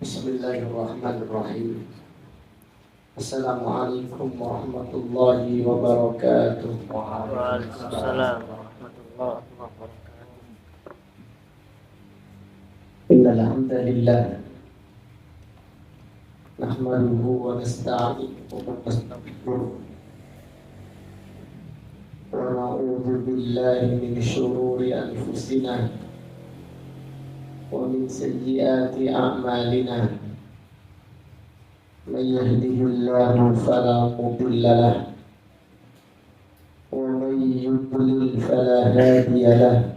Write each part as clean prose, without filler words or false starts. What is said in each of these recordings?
Bismillahirrahmanirrahim. Assalamualaikum warahmatullahi wabarakatuh. Waalaikumsalam warahmatullahi wabarakatuh. Innal hamdalillah nahmaduhu wa nasta'inuhu wa nastaghfiruh wa na'udzu billahi min shururi anfusina wa min sayyiati a'malina. Man yahdihillahu fala mudilla lahu wa man yudlil fala hadiya lahu.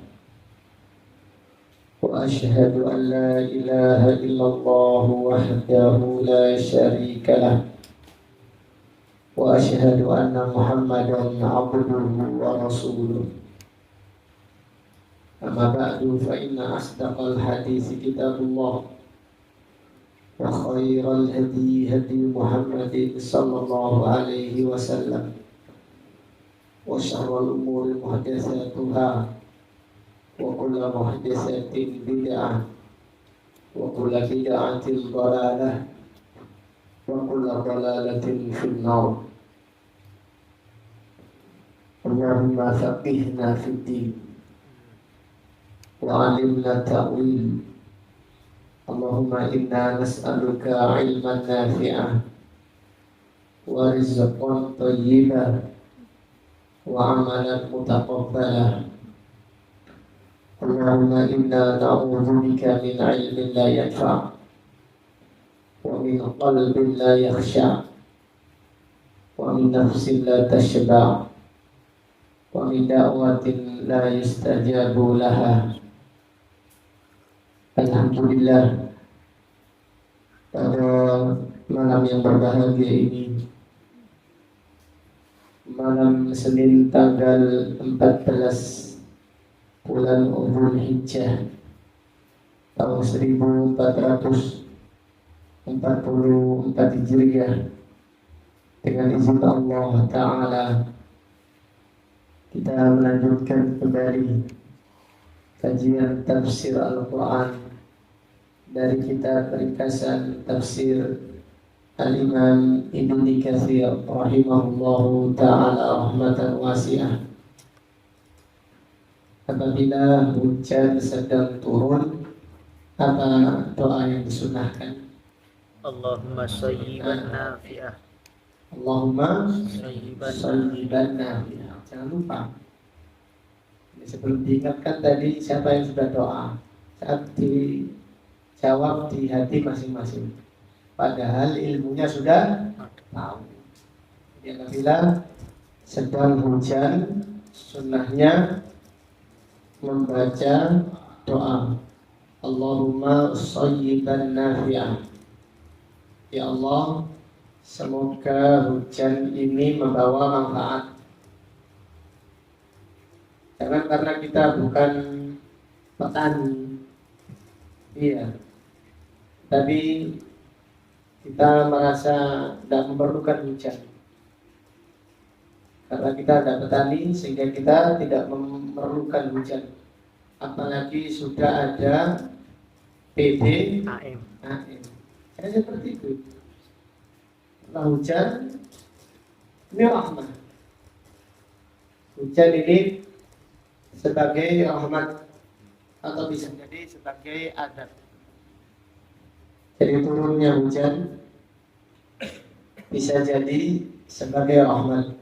وأشهد أن لا إله إلا الله وحده لا شريك له وأشهد أن محمدا عبده ورسوله. أما بعد فإن أصدق الحديث كتاب الله وخير الهدي هدي محمد صلى الله عليه وسلم وشر الأمور محدثاتها وكل محدثة بدعة وكل بدعة ضلالة وكل ضلالة في النار. اللهم فقهنا في الدين وعلمنا التأويل. اللهم إنا نسألك علما نافعا ورزقا طيبا وعملا متقبلا. اللهم إنا نعوذ بك من علم لا ينفع ومن قلب لا يخشع ومن نفس لا تشبع ومن دعوة لا يستجاب لها. Alhamdulillah, pada malam yang berbahagia ini, malam Senin tanggal 14 bulan Dzulhijjah tahun 1444 Hijriah, dengan izin Allah Ta'ala kita melanjutkan kembali kajian tafsir Al-Quran dari kitab ringkasan tafsir Al-Imam Ibnu Katsir rahimahullahu ta'ala rahmatan wasi'ah. Apabila hujan sedang turun, apa doa yang disunahkan? Allahumma sayyiban nafi'ah. Allahumma Sayyiban sayyiban nafi'ah. Jangan lupa, sebelum diingatkan tadi siapa yang sudah doa, saat dijawab di hati masing-masing, padahal ilmunya sudah tahu. Jadi apabila sedang hujan, sunnahnya membaca doa Allahumma sayyiban nafi'ah. Ya Allah, semoga hujan ini membawa manfaat. Jangan karena kita bukan petani, iya, tapi kita merasa tidak memerlukan hujan. Karena kita ada petani sehingga kita tidak memerlukan hujan. Apalagi sudah ada PDAM. Saya seperti itu. Setelah hujan, ini rahmat. Hujan ini sebagai rahmat atau bisa jadi sebagai adab. Jadi turunnya hujan bisa jadi sebagai rahmat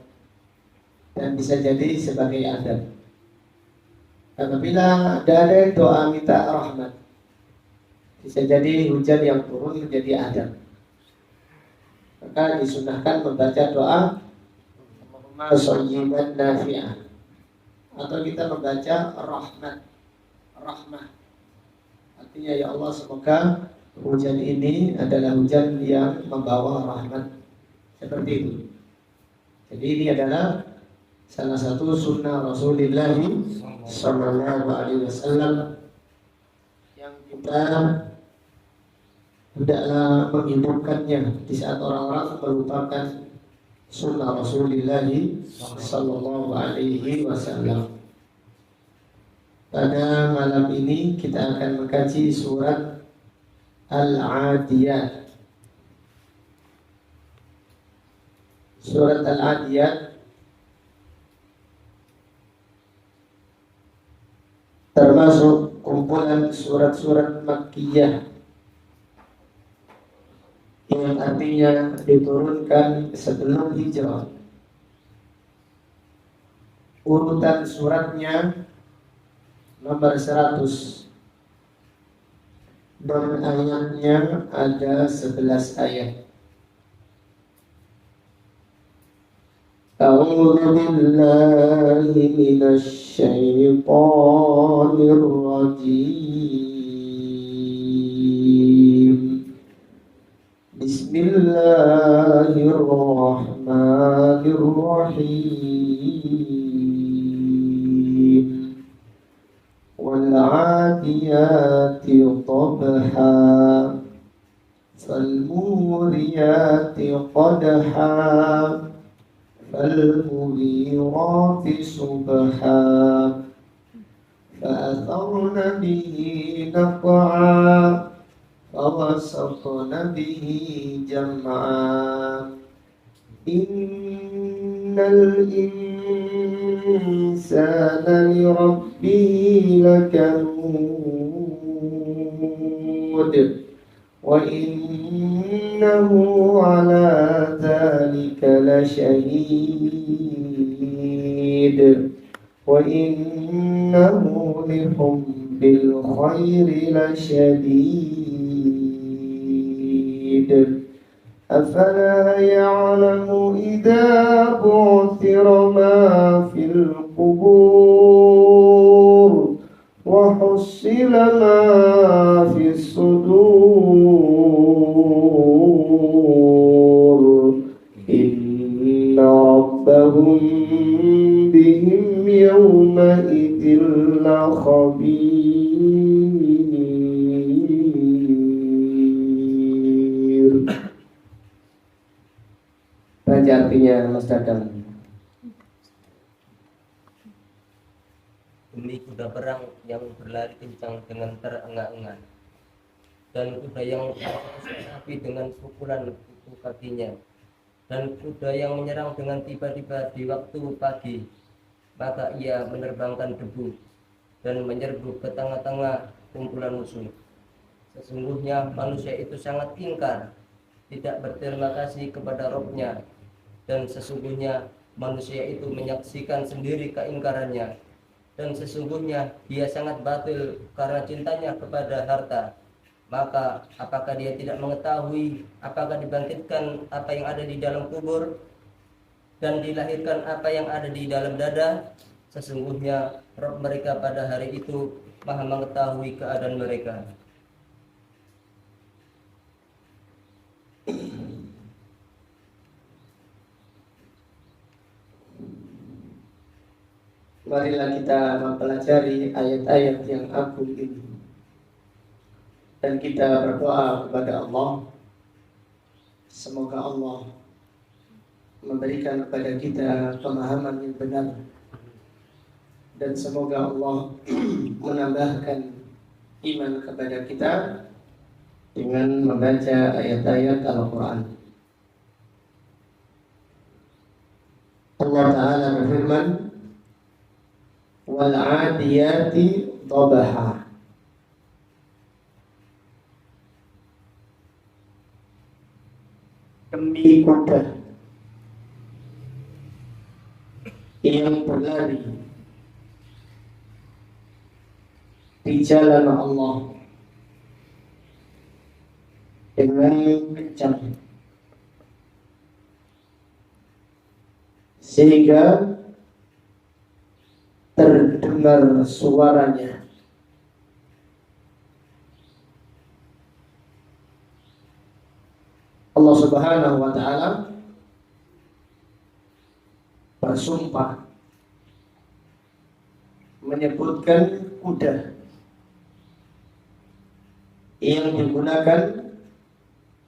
dan bisa jadi sebagai adab. Apabila ada doa minta rahmat, bisa jadi hujan yang turun menjadi adab. Maka disunahkan membaca doa Allahumma sayyiban nafi'ah, atau kita membaca rahmah. Artinya ya Allah, semoga hujan ini adalah hujan yang membawa rahmat. Seperti itu. Jadi ini adalah salah satu sunnah Rasulullah Sallallahu Alaihi Wasallam yang kita hendaklah menghidupkannya di saat orang-orang melupakan sunnah Rasulullah Sallallahu Alaihi Wasallam. Pada malam ini kita akan mengkaji surat Al-Adiyat. Surat Al-Adiyat termasuk kumpulan surat-surat Makkiyah yang artinya diturunkan sebelum hijrah. Urutan suratnya nomor 100 dan ayatnya ada 11 ayat. A'udzu billahi minasy syaithanir rajim. Bismillahirrahmanirrahim. Wal 'adiyati dhabha fal muriyati qadha فالمغيرات صبحا فأثرن به نقعا فوسطن به جمعا إن الإنسان لربه لكنود وإنه على ذلك لشهيد وإنه لحب الخير لشديد أفلا يعلم إذا بعثر ما في القبور وحصل ما في الصدور إن ربهم بهم يومئذ لخبير. Baca artinya Mas Dadang. Demi kuda perang yang berlari kencang dengan terengah-engah, dan kuda yang api dengan pukulan kuku kakinya, dan kuda yang menyerang dengan tiba-tiba di waktu pagi, maka ia menerbangkan debu dan menyerbu ke tengah-tengah kumpulan musuh. Sesungguhnya manusia itu sangat ingkar, tidak berterima kasih kepada Rabb-nya, dan sesungguhnya manusia itu menyaksikan sendiri keingkarannya. Dan sesungguhnya dia sangat batil karena cintanya kepada harta. Maka apakah dia tidak mengetahui apakah dibangkitkan apa yang ada di dalam kubur dan dilahirkan apa yang ada di dalam dada? Sesungguhnya Rabb mereka pada hari itu Maha mengetahui keadaan mereka. Marilah kita mempelajari ayat-ayat yang agung ini dan kita berdoa kepada Allah, semoga Allah memberikan kepada kita pemahaman yang benar, dan semoga Allah menambahkan iman kepada kita dengan membaca ayat-ayat Al-Quran. Allah Ta'ala berfirman, wal 'adiyati dhabha. Demi kuda yang berlari di jalan Allah dengan kencang sehingga terdengar suaranya. Allah Subhanahu wa Ta'ala bersumpah menyebutkan kuda yang digunakan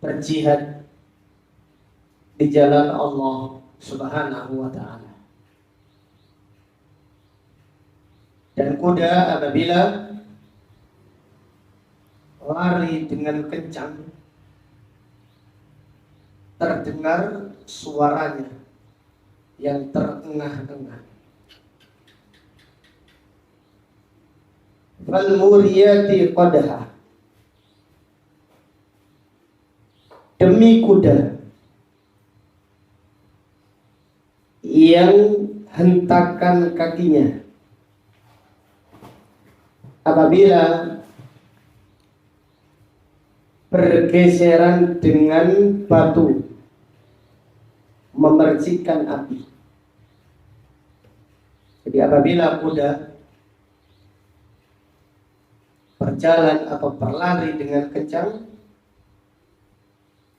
berjihad di jalan Allah Subhanahu wa Ta'ala. Dan kuda apabila lari dengan kencang, terdengar suaranya yang terengah-engah. Fal muriyati qadha, demi kuda yang hentakan kakinya apabila bergeseran dengan batu memercikan api. Jadi apabila kuda berjalan atau berlari dengan kencang,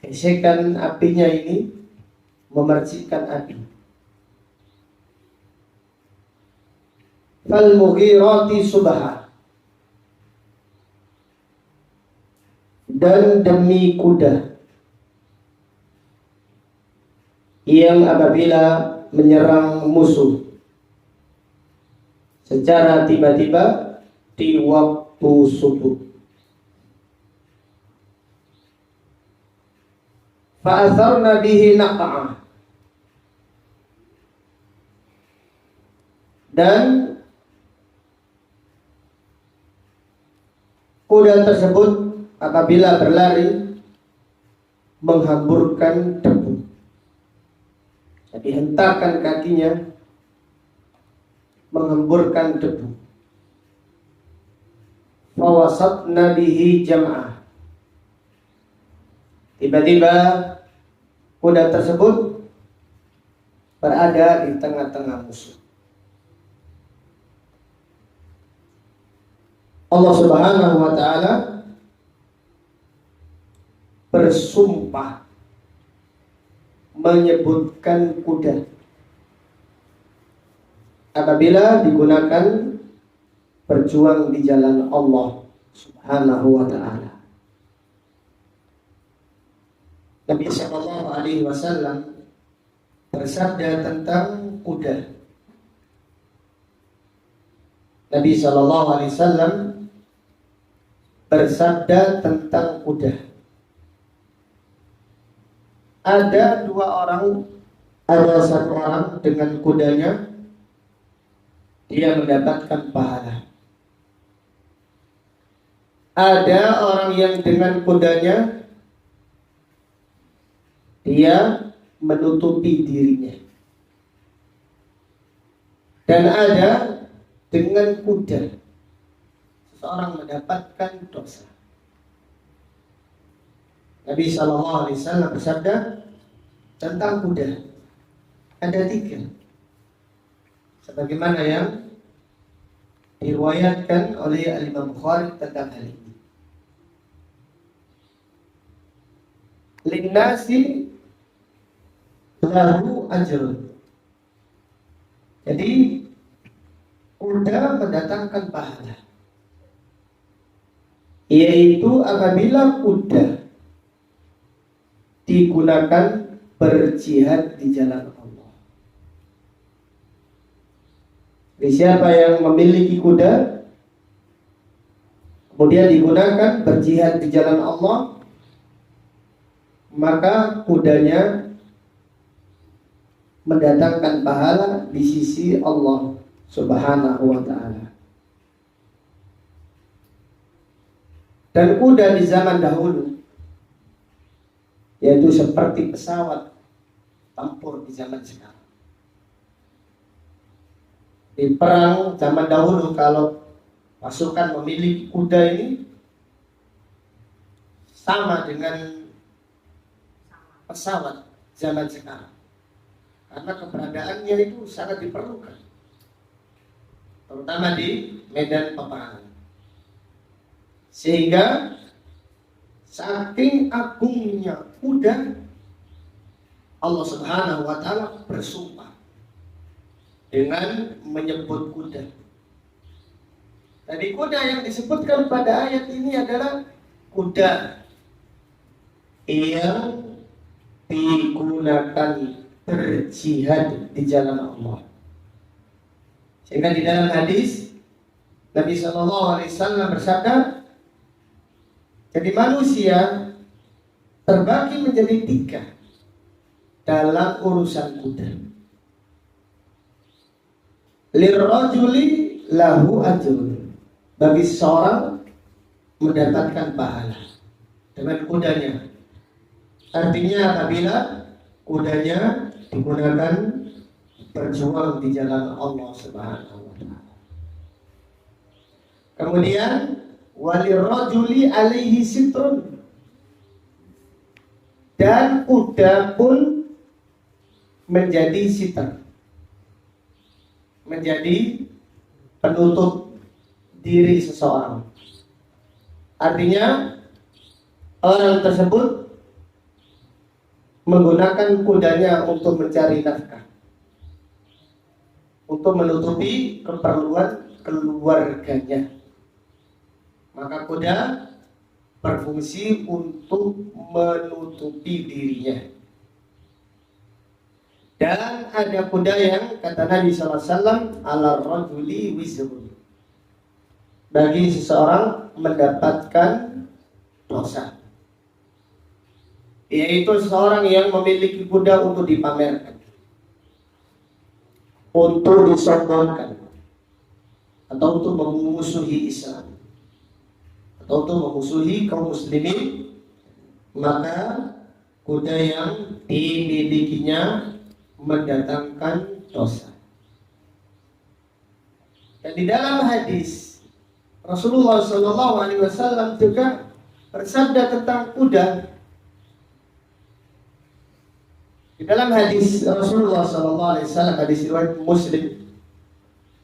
gesekan apinya ini memercikan api. Fal mughirati subha, dan demi kuda yang apabila menyerang musuh secara tiba-tiba di waktu subuh. Fa'atharna bihi naqa'a, dan kuda tersebut apabila berlari menghamburkan debu. Jadi hentakan kakinya menghamburkan debu. Fawasatna bihi jam'ah, tiba-tiba kuda tersebut berada di tengah-tengah musuh. Allah Subhanahu wa ta'ala bersumpah menyebutkan kuda apabila digunakan berjuang di jalan Allah Subhanahu wa ta'ala. Nabi sallallahu alaihi wasallam bersabda tentang kuda. Nabi sallallahu alaihi wasallam bersabda tentang kuda. Ada satu orang dengan kudanya, dia mendapatkan pahala. Ada orang yang dengan kudanya dia menutupi dirinya. Dan ada dengan kuda seseorang mendapatkan dosa. Nabi sallallahu alaihi wasallam bersabda tentang kuda, ada 3, sebagaimana yang diriwayatkan oleh Imam Bukhari tentang hal ini. Linnasi lahu ajrun. Jadi kuda mendatangkan pahala, yaitu apabila kuda digunakan berjihad di jalan Allah. Jadi siapa yang memiliki kuda kemudian digunakan berjihad di jalan Allah, maka kudanya mendatangkan pahala di sisi Allah Subhanahu wa ta'ala. Dan kuda di zaman dahulu, yaitu seperti pesawat tempur di zaman sekarang. Di perang zaman dahulu, kalau pasukan memiliki kuda ini sama dengan pesawat zaman sekarang, karena keberadaannya itu sangat diperlukan, terutama di medan peperangan. Sehingga saking agungnya kuda, Allah Subhanahu wa ta'ala bersumpah dengan menyebut kuda. Jadi kuda yang disebutkan pada ayat ini adalah kuda yang digunakan berjihad di jalan Allah. Sehingga di dalam hadis Nabi sallallahu alaihi wasallam bersabda, Jadi manusia terbagi menjadi 3 dalam urusan kuda. Lirrajuli lahu ajrun. Bagi seorang mendapatkan pahala dengan kudanya. Artinya apabila kudanya digunakan berjuang di jalan Allah Subhanahu wa taala. Kemudian walirrajuli alaihi sitrun. Dan kuda pun menjadi sitr, menjadi penutup diri seseorang. Artinya orang tersebut menggunakan kudanya untuk mencari nafkah, untuk menutupi keperluan keluarganya. Maka kuda berfungsi untuk menutupi dirinya. Dan ada kuda yang kata Nabi SAW, ala rajuli wizrun. Bagi seseorang mendapatkan dosa, yaitu seseorang yang memiliki kuda untuk dipamerkan, untuk disombongkan, atau untuk memusuhi Islam, atau untuk memusuhi kaum muslimin, maka kuda yang dimilikinya mendatangkan dosa. Dan di dalam hadis Rasulullah SAW juga bersabda tentang kuda. Di dalam hadis Rasulullah SAW, hadis riwayat Muslim,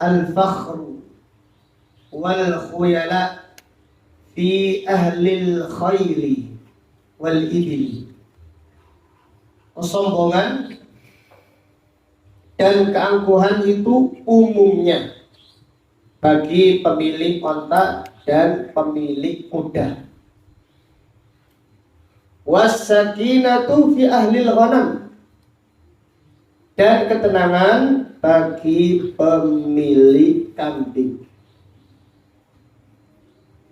al-fakhru wal khuyala fi ahlil khayli wal ibili. Kesombongan dan keangkuhan itu umumnya bagi pemilik onta dan pemilik kuda. Was-sakinatu fi ahlil ghanam. Dan ketenangan bagi pemilik kambing.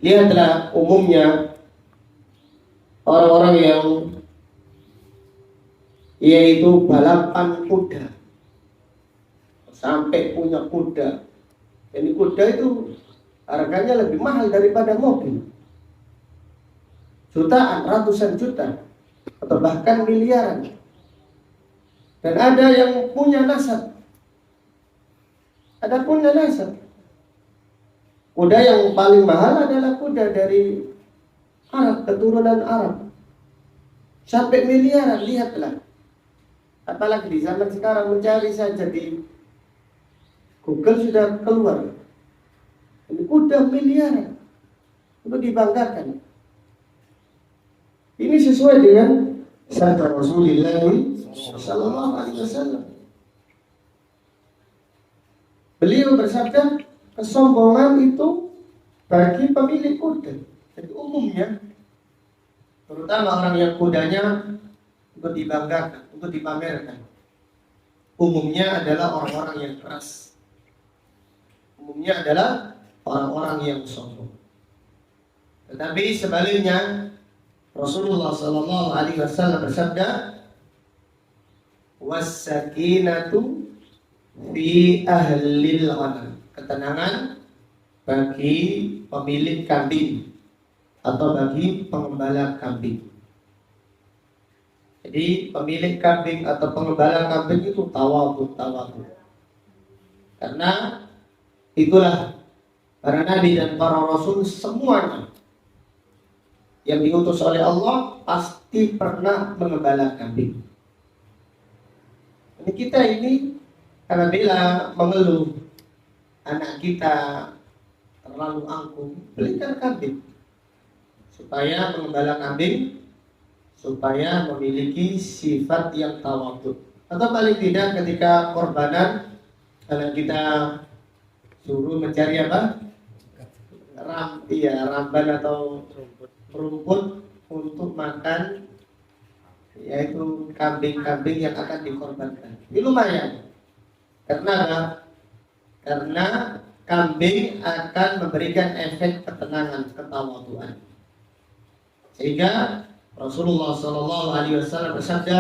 Lihatlah umumnya orang-orang yang yaitu balapan kuda, sampai punya kuda. Jadi kuda itu harganya lebih mahal daripada mobil. Jutaan, ratusan juta, atau bahkan miliaran. Dan ada yang punya nasab. Ada punya nasab. Kuda yang paling mahal adalah kuda dari Arab, keturunan Arab. Sampai miliaran, lihatlah. Apalagi di zaman sekarang mencari saja di Google sudah keluar. Ini kuda miliaran untuk dibanggakan. Ini sesuai dengan sabda Rasulullah sallallahu alaihi wasallam. Beliau bersabda, kesombongan itu bagi pemilik kuda. Jadi umumnya, terutama orang yang kudanya untuk dibanggakan, untuk dipamerkan, umumnya adalah orang-orang yang keras. Umumnya adalah orang-orang yang sombong. Tetapi sebaliknya, Rasulullah sallallahu alaihi wasallam bersabda, was-sakinatu fi ahlil ghanam. Ketenangan bagi pemilik kambing atau bagi pengembala kambing. Jadi pemilik kambing atau pengembala kambing itu tawadhu. Karena itulah para nabi dan para rasul semuanya yang diutus oleh Allah pasti pernah mengembala kambing. Ini kita ini apabila mengeluh anak kita terlalu angkuh, belikan kambing supaya mengembala kambing, supaya memiliki sifat yang tawadhu. Atau paling tidak ketika korbanan, kalau kita suruh mencari apa? Ramban atau rumput untuk makan, yaitu kambing-kambing yang akan dikorbankan. Ini lumayan. Karena apa? Karena kambing akan memberikan efek ketenangan, ketawadhuan. Sehingga Rasulullah Shallallahu Alaihi Wasallam bersabda,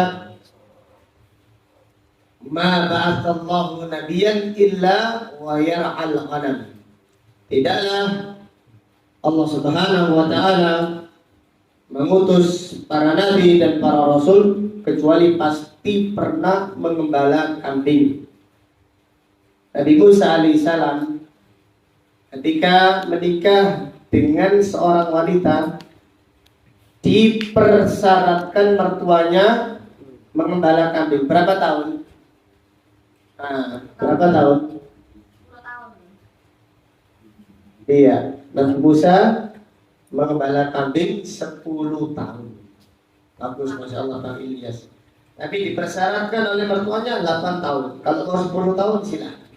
"Ma ba'atsallahu nabiyyan illa wa yar'al ghanam." Tidaklah Allah Subhanahu wa taala mengutus para nabi dan para rasul kecuali pasti pernah mengembala kambing. Nabi Musa alaihissalam ketika menikah dengan seorang wanita dipersyaratkan mertuanya mengembala kambing. Berapa tahun? Berapa tahun? 10 tahun. Iya, Nabi Musa mengembala kambing 10 tahun. Bagus, Masya Allah Bang Ilyas. Tapi dipersyaratkan oleh mertuanya 8 tahun. Kalau mau 10 tahun silakan.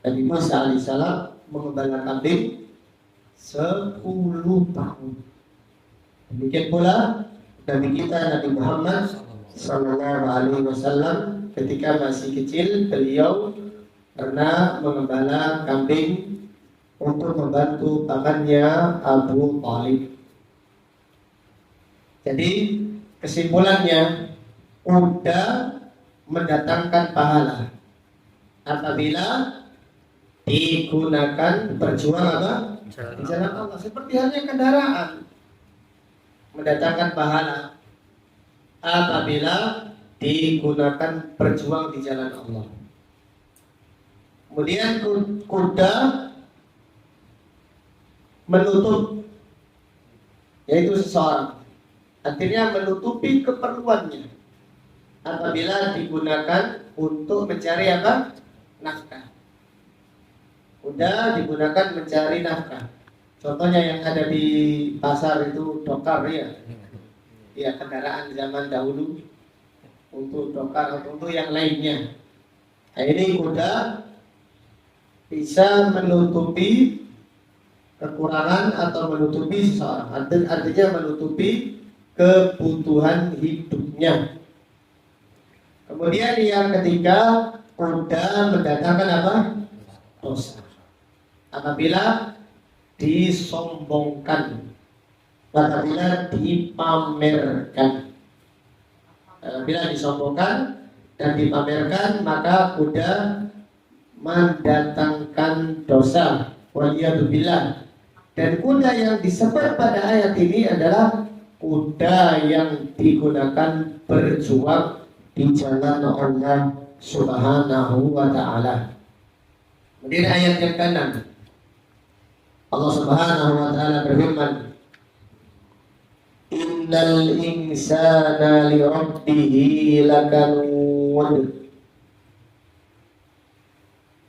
Nabi Musa alaihissalam mengembala kambing 10 tahun. Demikian pula Nabi kita Nabi Muhammad Sallallahu Alaihi Wasallam ketika masih kecil beliau pernah mengembala kambing untuk membantu pamannya Abu Thalib. Jadi kesimpulannya, kuda mendatangkan pahala apabila digunakan berjuang apa? Di jalan Allah. Seperti halnya kendaraan mendatangkan pahala apabila digunakan berjuang di jalan Allah. Kemudian kuda menutup, yaitu seseorang, artinya menutupi keperluannya apabila digunakan untuk mencari apa? Nafkah. Kuda digunakan mencari nafkah. Contohnya yang ada di pasar itu dokar ya. Ya, kendaraan zaman dahulu untuk dokar atau untuk yang lainnya. Nah, ini kuda bisa menutupi kekurangan atau menutupi seseorang. Artinya menutupi kebutuhan hidupnya. Kemudian yang ketiga, kuda mendatangkan apa? Dosa. Apabila disombongkan, apabila dipamerkan. Apabila disombongkan dan dipamerkan, maka kuda mendatangkan dosa. Waliyadzubillah. Dan kuda yang disebut pada ayat ini adalah kuda yang digunakan berjuang di jalan Allah Subhanahu wa ta'ala. Kemudian ayat yang ke-6, Allah Subhanahu wa ta'ala berfirman, "Innal insana li rabbihi lakanud."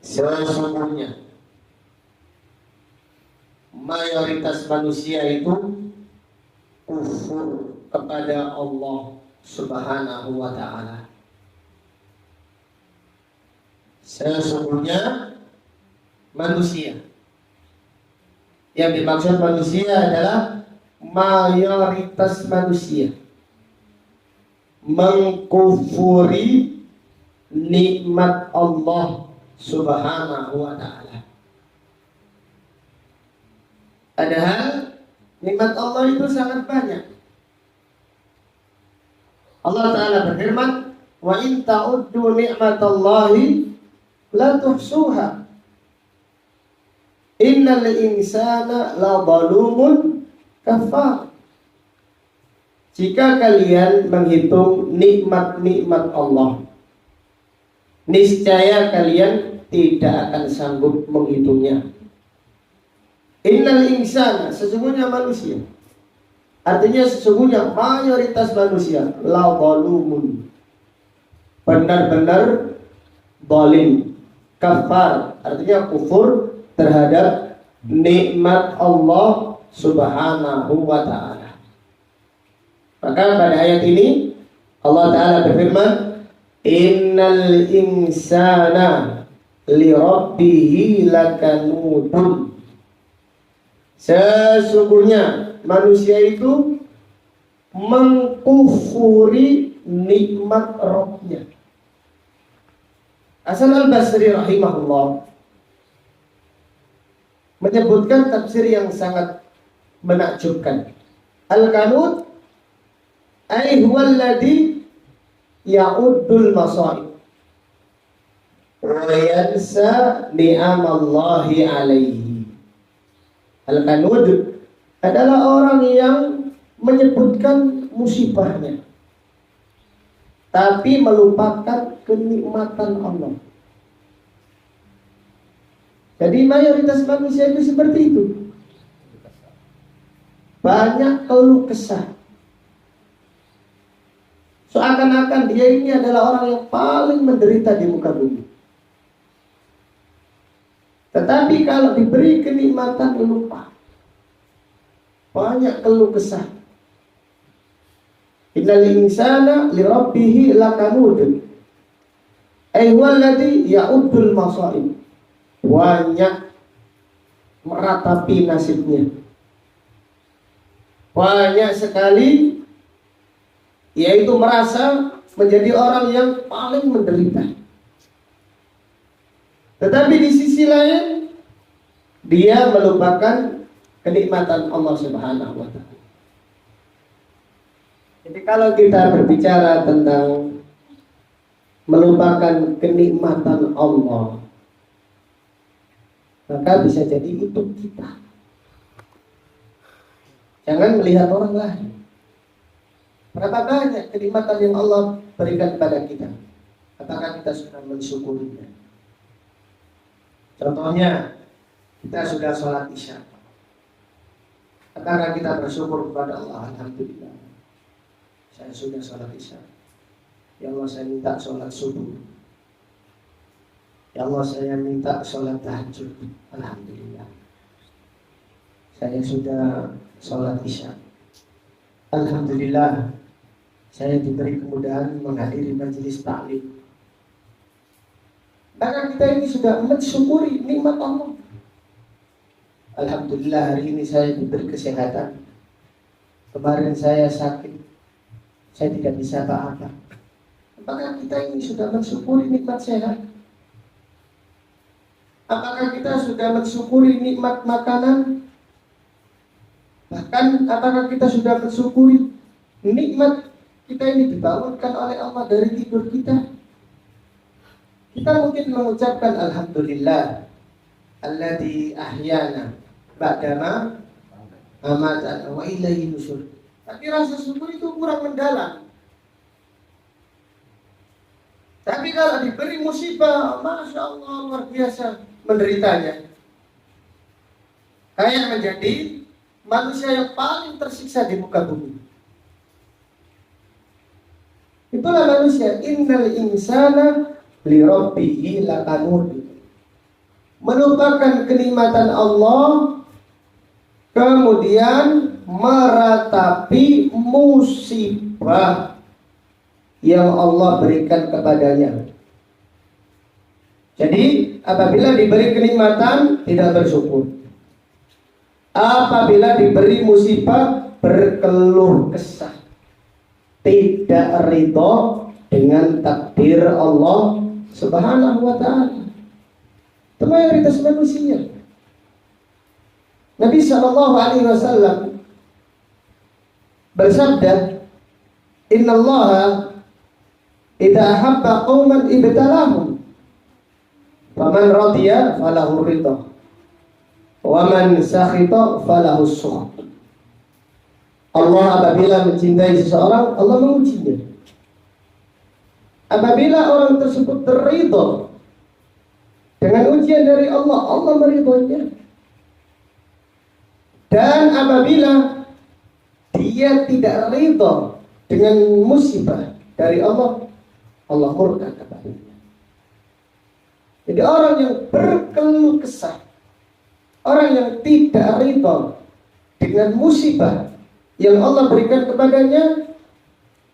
Sesungguhnya mayoritas manusia itu kufur kepada Allah Subhanahu wa ta'ala. Sesungguhnya manusia, yang dimaksud manusia adalah mayoritas manusia mengkufuri nikmat Allah Subhanahu wa ta'ala. Padahal nikmat Allah itu sangat banyak. Allah Ta'ala berfirman, "Wa in ta'uddu ni'matallahi la tuhsuha. Innal insana la zalumun kafar." Jika kalian menghitung nikmat-nikmat Allah, niscaya kalian tidak akan sanggup menghitungnya. Innal insana, sesungguhnya manusia, artinya sesungguhnya mayoritas manusia, la zalumun, benar-benar zalim, kafar, artinya kufur terhadap nikmat Allah Subhanahu wa ta'ala. Maka pada ayat ini Allah Ta'ala berfirman, "Innal insana li rabbihi lakanudun." Sesungguhnya manusia itu mengkufuri nikmat Rabbnya. Hasan al-Basri rahimahullah menyebutkan tafsir yang sangat menakjubkan. Al-qanut ay huwa alladhi ya'uddul masaib wa yansa ni'amallahi alaihi. Al-qanut adalah orang yang menyebutkan musibahnya tapi melupakan kenikmatan Allah. Jadi mayoritas manusia itu seperti itu. Banyak keluh kesah. Seakan-akan dia ini adalah orang yang paling menderita di muka bumi. Tetapi kalau diberi kenikmatan lupa. Banyak keluh kesah. Innal insana li rabbih lakanud. Ay huwa alladhi ya'uddul masaib. Banyak meratapi nasibnya. Banyak sekali yaitu merasa menjadi orang yang paling menderita. Tetapi di sisi lain dia melupakan kenikmatan Allah Subhanahu wa taala. Jadi kalau kita berbicara tentang melupakan kenikmatan Allah, maka bisa jadi itu kita. Jangan melihat orang lain. Berapa banyak kenikmatan yang Allah berikan kepada kita? Apakah kita sudah mensyukurinya? Contohnya, kita sudah sholat isya. Apakah kita bersyukur kepada Allah? Alhamdulillah, saya sudah sholat isya. Ya Allah, saya minta sholat subuh. Ya Allah, saya minta sholat tahajud. Alhamdulillah, saya sudah sholat isya. Alhamdulillah, saya diberi kemudahan menghadiri majelis taklim. Maka kita ini sudah mensyukuri nikmat Allah. Alhamdulillah, hari ini saya diberi kesehatan. Kemarin saya sakit, saya tidak bisa apa-apa. Apakah kita ini sudah mensyukuri nikmat sehat? Apakah kita sudah mensyukuri nikmat makanan? Bahkan apakah kita sudah mensyukuri nikmat kita ini dibangunkan oleh Allah dari tidur kita? Kita mungkin mengucapkan Alhamdulillah alladzi ahyana ba'dama amatana wa ilaihi nusyur. Tapi rasa syukur itu kurang mendalam. Tapi kalau diberi musibah, Masya Allah, luar biasa menderitanya. Kayak menjadi manusia yang paling tersiksa di muka bumi. Itulah manusia. Innal insana li rabbihi lakanud. Melupakan kenikmatan Allah, kemudian meratapi musibah yang Allah berikan kepadanya. Jadi apabila diberi kenikmatan tidak bersyukur, apabila diberi musibah berkeluh kesah, tidak ridho dengan takdir Allah Subhanahu wa ta'ala. Itu mayoritas manusia. Nabi SAW bersabda, Inna Allah idza ahabba qauman ibtalahum faman radiya falahu ridha wa man sakhita falahu sukh. Allah apabila mencintai seseorang, Allah mengujinya. Apabila orang tersebut terridha dengan ujian dari Allah, Allah meridhoinya. Dan apabila dia tidak ridha dengan musibah dari Allah, Allah murka kepadanya. Jadi orang yang berkeluh kesah, orang yang tidak ridha dengan musibah yang Allah berikan kepadanya,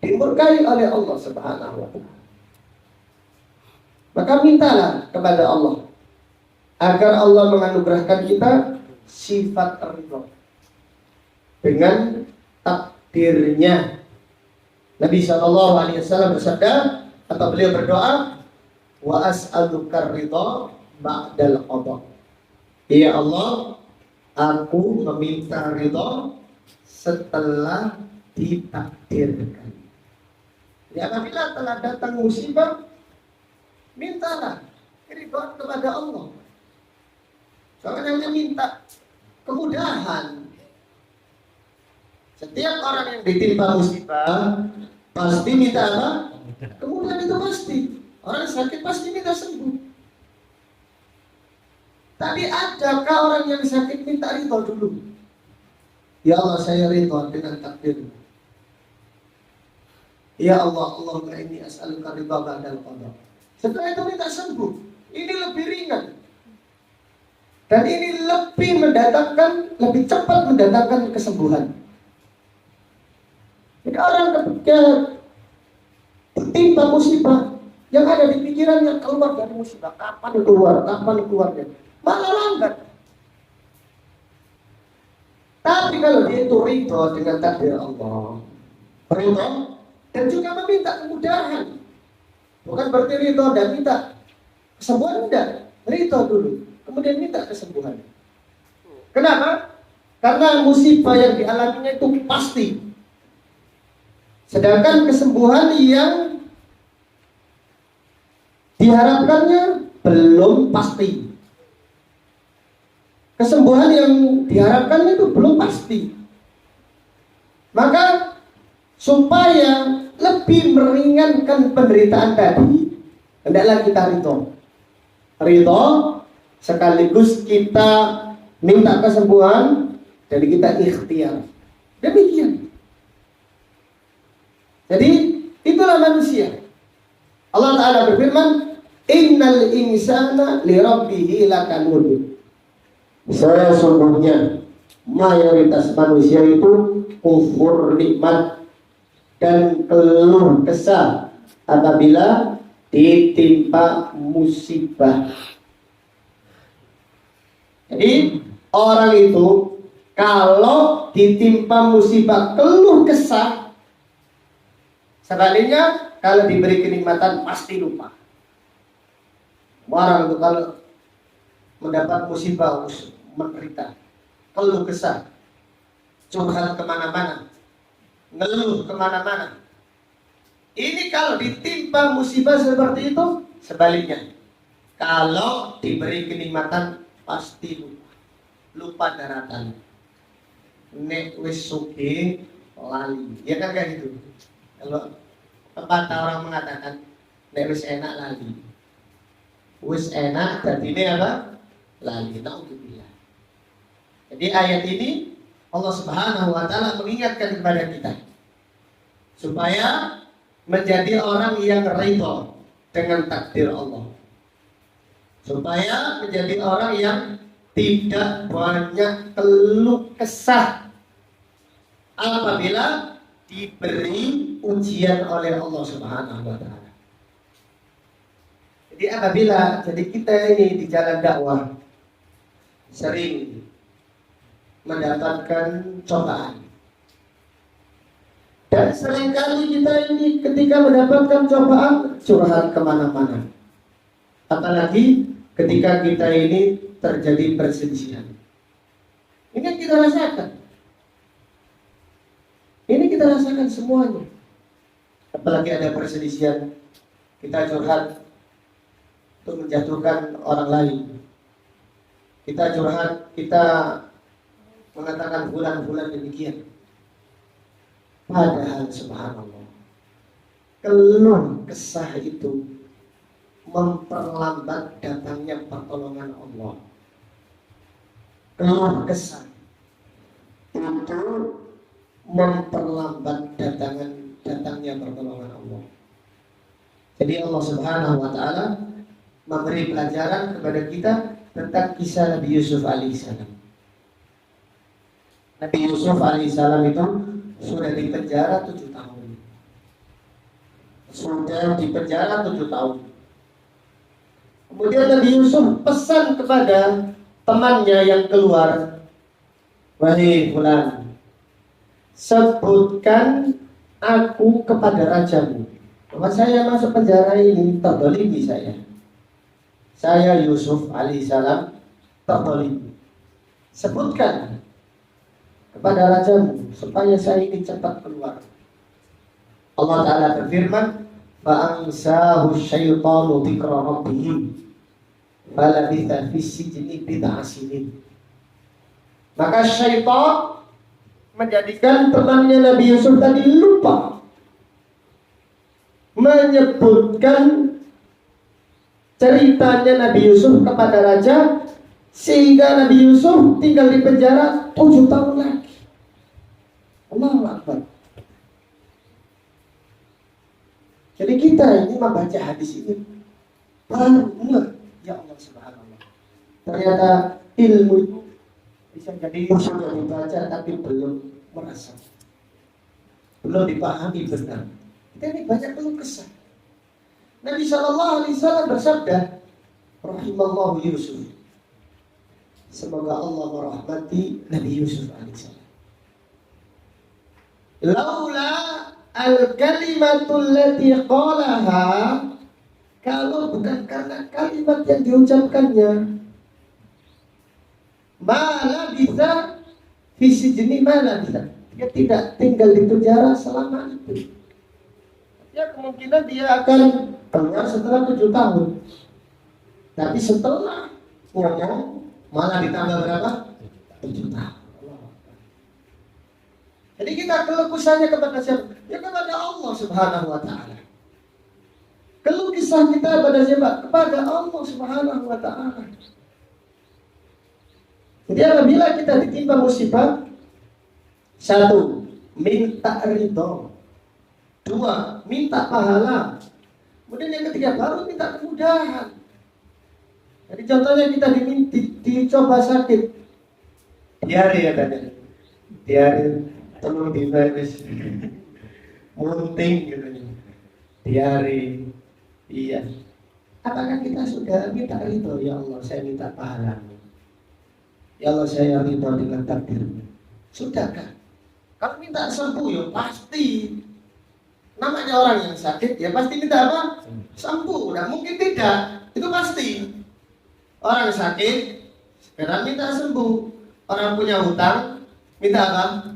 dimurkai oleh Allah Subhanahu wa ta'ala. Maka mintalah kepada Allah agar Allah menganugerahkan kita sifat ridha dengan takdirnya. Nabi SAW bersabda atau beliau berdoa, wa as'aluka ridha ba'dal qada. Ya Allah, aku meminta ridha setelah ditakdirkan. Ya, apabila telah datang musibah, mintalah ridho kepada Allah. Jangan hanya minta kemudahan. Setiap orang yang ditimpa musibah pasti minta apa? Kemudahan, itu pasti. Orang sakit pasti minta sembuh. Tapi adakah orang yang sakit minta ridho dulu? Ya Allah, saya ridho dengan takdir. Ya Allah, Allahumma inni as'aluka ridha ba'dal qada. Setelah itu minta sembuh. Ini lebih ringan. Dan ini lebih cepat mendatangkan kesembuhan. Jadi orang ketika tertimpa musibah, yang ada di pikirannya keluar dari musibah, kapan keluarnya, malah lambat. Tapi kalau dia itu ridho dengan takdir Allah, ridho dan juga meminta kemudahan, bukan berarti ridho dan minta kesembuhan, enggak. Ridho dulu, kemudian minta kesembuhan. Kenapa? Karena musibah yang dialaminya itu pasti. Sedangkan kesembuhan yang diharapkannya belum pasti. Kesembuhan yang diharapkannya itu belum pasti. Maka supaya lebih meringankan penderitaan tadi, hendaklah kita ridho sekaligus kita minta kesembuhan, jadi kita ikhtiar. Demikian. Jadi itulah manusia. Allah Ta'ala berfirman, innal insana li rabbihi lakanud. Saya sungguhnya mayoritas manusia itu kufur nikmat dan keluh kesah apabila ditimpa musibah. Jadi orang itu kalau ditimpa musibah keluh kesah, sebaliknya kalau diberi kenikmatan pasti lupa. Orang itu kalau mendapat musibah menderita, keluh kesah, curhat kemana-mana, ngeluh kemana-mana. Ini kalau ditimpa musibah seperti itu, sebaliknya. Kalau diberi kenikmatan pasti lupa daratan. Nek wis sugih lali, ya kan kayak gitu. Kalau pepatah orang mengatakan nek wis enak lali, wis enak jadi ini apa? Lali. Naudzubillah. Jadi ayat ini Allah Subhanahu wa Ta'ala mengingatkan kepada kita supaya menjadi orang yang ridho dengan takdir Allah, supaya menjadi orang yang tidak banyak keluh kesah apabila diberi ujian oleh Allah Subhanahu wa Ta'ala. Jadi kita ini di jalan dakwah sering mendapatkan cobaan. Dan seringkali kita ini ketika mendapatkan cobaan curhat kemana-mana. Apalagi ketika kita ini terjadi perselisihan. Ini yang kita rasakan. Ini kita rasakan semuanya. Apalagi ada perselisihan, kita curhat untuk menjatuhkan orang lain. Kita curhat, kita mengatakan bulan-bulan demikian. Padahal subhanallah, keluh kesah itu memperlambat datangnya pertolongan Allah. Keluh kesah itu memperlambat datangnya pertolongan Allah. Jadi Allah Subhanahu wa Ta'ala memberi pelajaran kepada kita tentang kisah Nabi Yusuf alaihissalam. Nabi Yusuf alaihissalam itu sudah dipenjara 7 tahun. Kemudian Nabi Yusuf pesan kepada temannya yang keluar, wahai fulan, sebutkan aku kepada rajamu bahwa saya masuk penjara ini terzalimi saya Yusuf alaihissalam terzalimi. Sebutkan kepada rajamu supaya saya ini cepat keluar. Allah Ta'ala berfirman, fa'angsahu syaitanu dzikra rabbih falabitha fis sijni bid'a sinin. Maka syaitan menjadikan temannya Nabi Yusuf tadi lupa menyebutkan ceritanya Nabi Yusuf kepada raja, sehingga Nabi Yusuf tinggal di penjara 7 tahun lagi. Allahu Akbar. Jadi kita ini membaca hadis ini baru ya Allah subhanallah. Ternyata ilmu itu bisa jadi sudah dibaca tapi belum merasa, belum dipahami benar. Kita ini banyak keluh kesah. Nabi SAW bersabda, rahimallahu Yusuf. Semoga Allah merahmati Nabi Yusuf alaihissalam. Laula al-kalimatul lati qalaha, kalau bukan karena kalimat yang diucapkannya, mala bisa visi jenis mana bisa, dia tidak tinggal di penjara selama itu. Ya kemungkinan dia akan keluar setelah 7 tahun. Tapi setelah ngomong malah ditambah berapa? 7 tahun. Jadi kita keluh kesahnya kepada siapa? Ya kepada Allah Subhanahu wa Ta'ala. Keluh kisah kita kepada siapa? Kepada Allah Subhanahu wa Ta'ala. Jadi apabila kita ditimpa musibah, 1, minta ridho. 2, minta pahala. Kemudian yang ketiga baru minta kemudahan. Jadi contohnya kita dicoba sakit, diare ya katanya, diare, tolong divirus, munting gitu, diare, iya. Apakah kita sudah minta ridho? Ya Allah, saya minta pahala. Ya Allah, saya ridho dengan takdirmu. Sudahkah? Kalau minta sembuh ya pasti. Namanya orang yang sakit ya pasti minta apa? Sembuh. Nah mungkin tidak, itu pasti. Orang sakit sekarang minta sembuh. Orang punya hutang minta apa?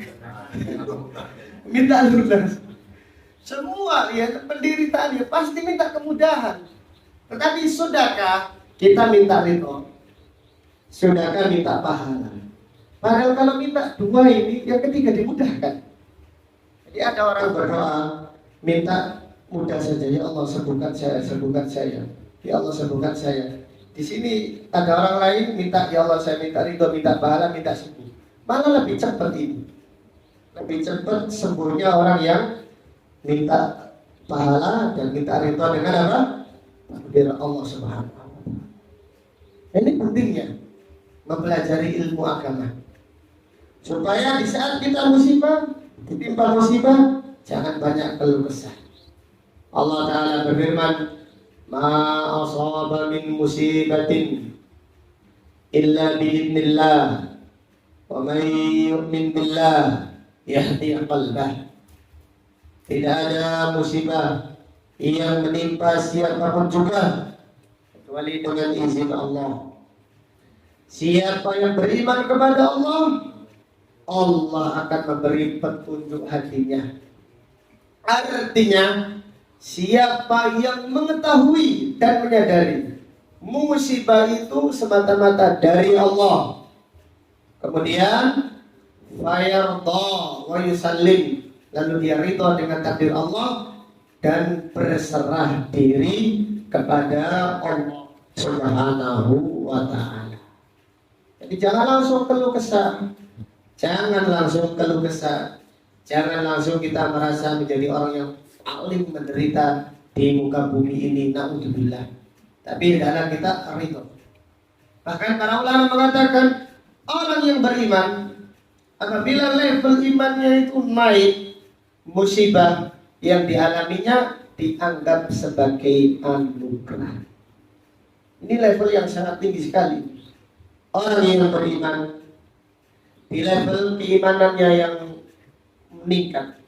Minta lunas. Semua ya penderitaan ya pasti minta kemudahan. Tetapi sudahkah kita minta ridho? Sudahkah minta pahala? Padahal kalau minta 2 ini, yang ketiga dimudahkan. Jadi ada orang berdoa minta mudah saja, ya Allah sembuhkan saya, sembuhkan saya. Ya Allah sembuhkan saya. Di sini ada orang lain minta, ya Allah saya minta ridho, minta pahala, minta sembuh. Malah lebih cepat ini. Lebih cepat sembuhnya orang yang minta pahala dan minta ridho dengan apa? Takdir Allah Subhanahu wa Ta'ala. Ini pentingnya mempelajari ilmu agama. Supaya di saat kita musibah, ditimpa musibah, jangan banyak keluh kesah. Allah Ta'ala berfirman, ma asaba min musibatin illa biidznillah wa man yu'min billah yahdi qalbah. Tidak ada musibah yang menimpa siapapun juga kecuali dengan izin Allah. Siapa yang beriman kepada Allah, Allah akan memberi petunjuk hatinya. Artinya siapa yang mengetahui dan menyadari musibah itu semata-mata dari Allah, kemudian fayarda wa yusallim, lalu dia ridha dengan takdir Allah dan berserah diri kepada Allah Subhanahu wa Ta'ala. Jadi jangan langsung keluh kesah, jangan langsung keluh kesah, jangan langsung kita merasa menjadi orang yang paling menderita di muka bumi ini, naudzubillah. Tapi hendaklah kita ridho. Bahkan para ulama mengatakan orang yang beriman apabila level imannya itu naik, musibah yang dialaminya dianggap sebagai anugerah. Ini level yang sangat tinggi sekali. Orang yang beriman di level keimanannya yang meningkat,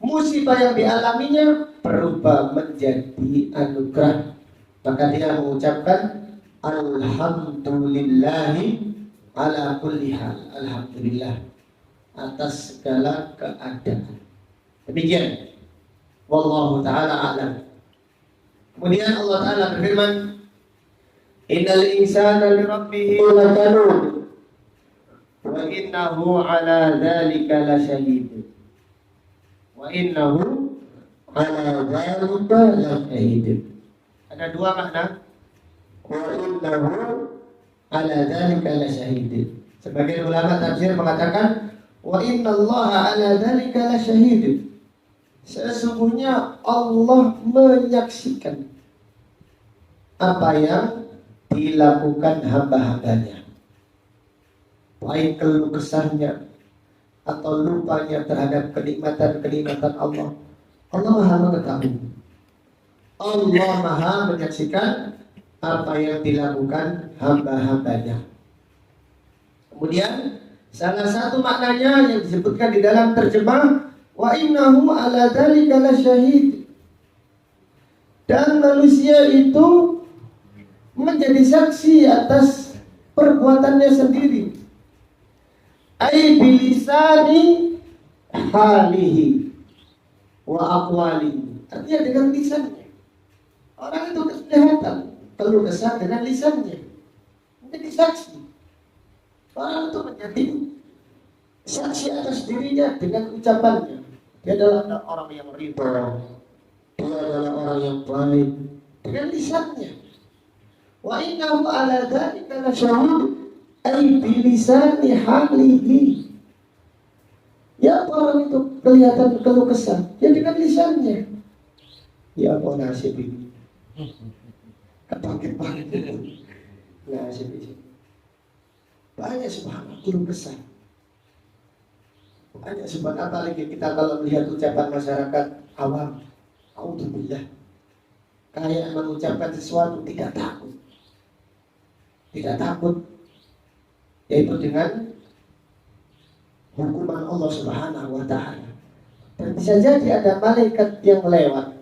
musibah yang dialaminya berubah menjadi anugerah. Maka dia mengucapkan alhamdulillahi ala kulli hal. Alhamdulillah atas segala keadaan. Demikian. Wallahu ta'ala a'lam. Kemudian Allah Ta'ala berfirman, Innal insana li rabbih lakanud wa innahu ala dzalika lasyahid. Wa innahu ala dzalika lasyahid. Ada dua makna. Wa innahu ala dzalika lasyahid. Sebagian ulama tafsir mengatakan wa innallaha ala dzalika lasyahid. Sesungguhnya Allah menyaksikan apa yang dilakukan hamba-hambanya, baik keluh kesahnya atau lupanya terhadap kenikmatan-kenikmatan Allah. Allah Maha mengetahui. Allah Maha menyaksikan apa yang dilakukan hamba-hambanya. Kemudian salah satu maknanya yang disebutkan di dalam terjemah wa innahu ala dzalika lasyahid. Dan manusia itu menjadi saksi atas perbuatannya sendiri. Ai bilisani halihi wa aqwalihi. Artinya dengan lisannya. Orang itu kelihatan keluh kesah dengan lisannya. Menjadi saksi. Orang itu menjadi saksi atas dirinya dengan ucapannya. Dia adalah orang yang ridha. Dia adalah orang yang baik dengan lisannya. Wa innahu ala dzalika lasyahid ay bi lisani halihi. Ya orang itu kelihatan keluh kesah, ya dengan lisannya. Ya apa nasib ini? Kepakit banget itu. Nasib ini. Banyak subhanallah keluh kesah. Banyak subhanallah, apalagi kita kalau melihat ucapan masyarakat awam. Alhamdulillah. Kayak mengucapkan sesuatu tidak takut. Tidak takut, yaitu dengan hukuman Allah Subhanahu wa Ta'ala. Dan bisa jadi ada malaikat yang lewat,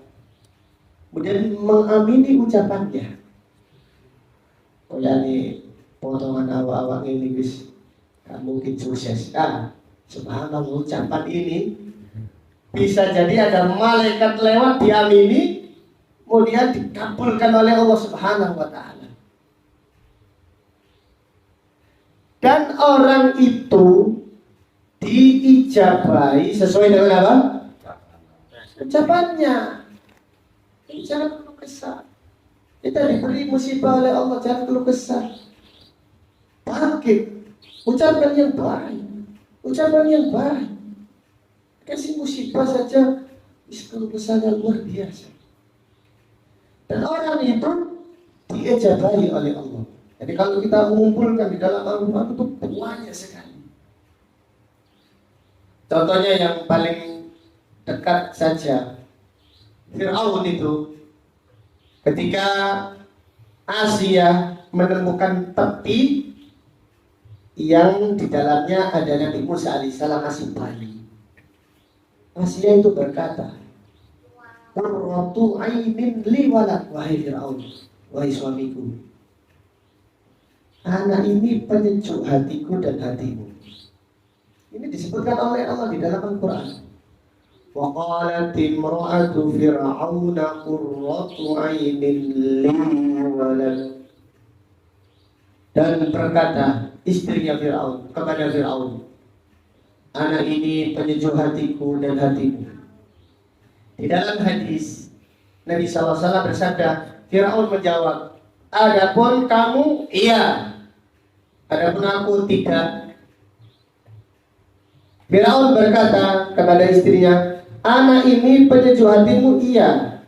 kemudian mengamini ucapannya. Oh ya, ini potongan awak-awak ini bis, gak mungkin sukses. Subhanallah, ucapan ini bisa jadi ada malaikat lewat diamini, kemudian dikabulkan oleh Allah Subhanahu wa Ta'ala. Dan orang itu diijabahi sesuai dengan apa? Ucapannya. Jangan keluh kesah. Kita diberi musibah oleh Allah, jangan keluh kesah. Bangkit. Ucapan yang baik. Ucapan yang baik. Kasih musibah saja, keluh kesahnya luar biasa. Dan orang itu diijabahi oleh Allah. Jadi kalau kita mengumpulkan di dalam Al-Quran itu banyak sekali. Contohnya yang paling dekat saja, Fir'aun itu ketika Asia menemukan peti yang di dalamnya ada Nabi Musa alaihissalam masih bayi. Asia itu berkata, "Qurratu ainin li walad," wahai Fir'aun, wahai suamiku. Anak ini penyejuk hatiku dan hatimu. Ini disebutkan oleh Allah di dalam Al-Quran. Wa qalat imra'atu fir'auna qurratu 'ainin li walad. Dan berkata istrinya Fir'aun kepada Fir'aun, anak ini penyejuk hatiku dan hatimu. Di dalam hadis Nabi SAW bersabda, Fir'aun menjawab, adapun kamu, iya. Adapun aku tidak. Firaun berkata kepada istrinya, anak ini penyejuk hatimu, iya.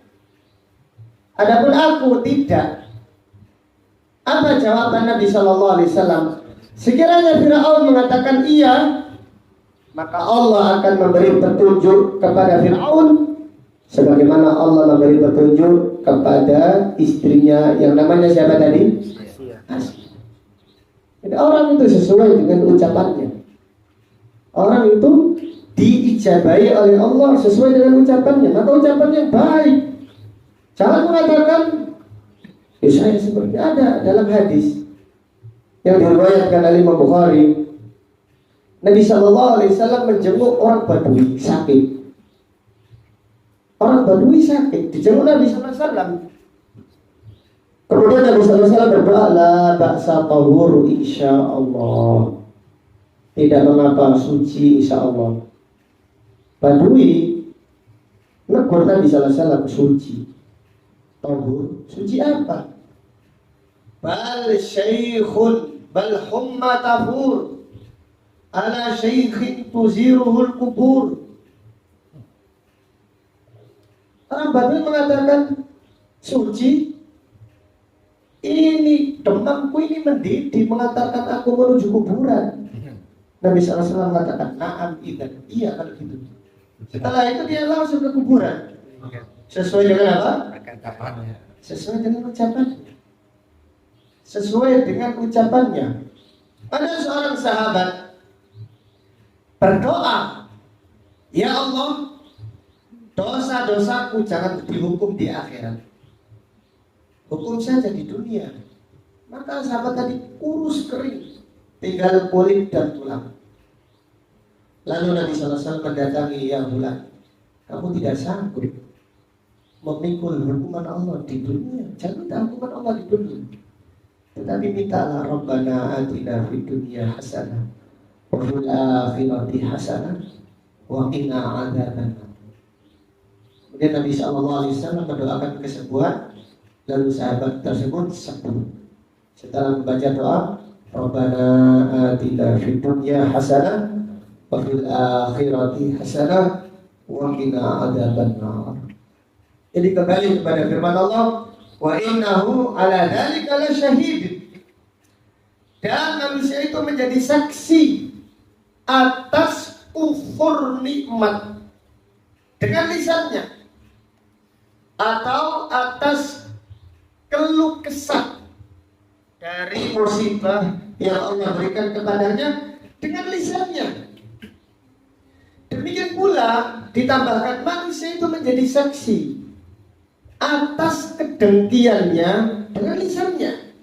Adapun aku tidak. Apa jawaban Nabi Shallallahu Alaihi Wasallam? Sekiranya Firaun mengatakan iya, maka Allah akan memberi petunjuk kepada Firaun, sebagaimana Allah memberi petunjuk kepada istrinya yang namanya siapa tadi? Asia. Jadi orang itu sesuai dengan ucapannya. Orang itu diijabahi oleh Allah sesuai dengan ucapannya. Maka ucapan yang baik. Jangan mengatakan, ya saya seperti ada dalam hadis yang diriwayatkan oleh Imam Bukhari. Nabi Shallallahu Alaihi Wasallam menjenguk orang Badui sakit. Orang Badui sakit, dijenguk Nabi Sallallahu Alaihi Wasallam. Kemudian Nabi Sallallahu Alaihi Wasallam berdoa, la ba'sa tahur insya Allah. Tidak mengapa, suci insya Allah. Badui negur Nabi Sallallahu Alaihi Wasallam, suci. Tahur, suci apa? Bal syaikhun, bal humma tahur. Ala syaikhin tuziruhul kubur. Orang Badui mengatakan suci. Ini demamku ini mendidih mengantarkan aku menuju kuburan. Nabi SAW mengatakan na'am idan. Iya kalau gitu. Setelah itu dia langsung ke kuburan. Sesuai dengan apa? Sesuai dengan ucapannya. Sesuai dengan ucapannya. Ada seorang sahabat berdoa, ya Allah, dosa-dosaku jangan dihukum di akhirat, hukum saja di dunia. Maka sahabat tadi kurus kering, tinggal kulit dan tulang. Lalu Nabi SAW mendatangi, ya bulan, kamu tidak sanggup memikul hukuman Allah di dunia, jangan minta hukuman Allah di dunia, tetapi mintalah Rabbana atina fid dunya hasanah wa fil akhirati hasanah wa qina adzabannar. Kemudian Nabi SAW mendoakan kesembuhan, lalu sahabat tersebut sembuh. Setelah membaca doa, Rabbana atina fid dunya hasanah wa fil akhirati hasanah wa qina adzabannar. Jadi kembali kepada firman Allah, wa innahu ala dzalika lasyahid. Dan manusia itu menjadi saksi atas kufur nikmat dengan lisannya atau atas keluh kesah dari musibah yang Allah berikan kepadanya dengan lisannya. Demikian pula ditambahkan manusia itu menjadi saksi atas kedengkiannya dengan lisannya.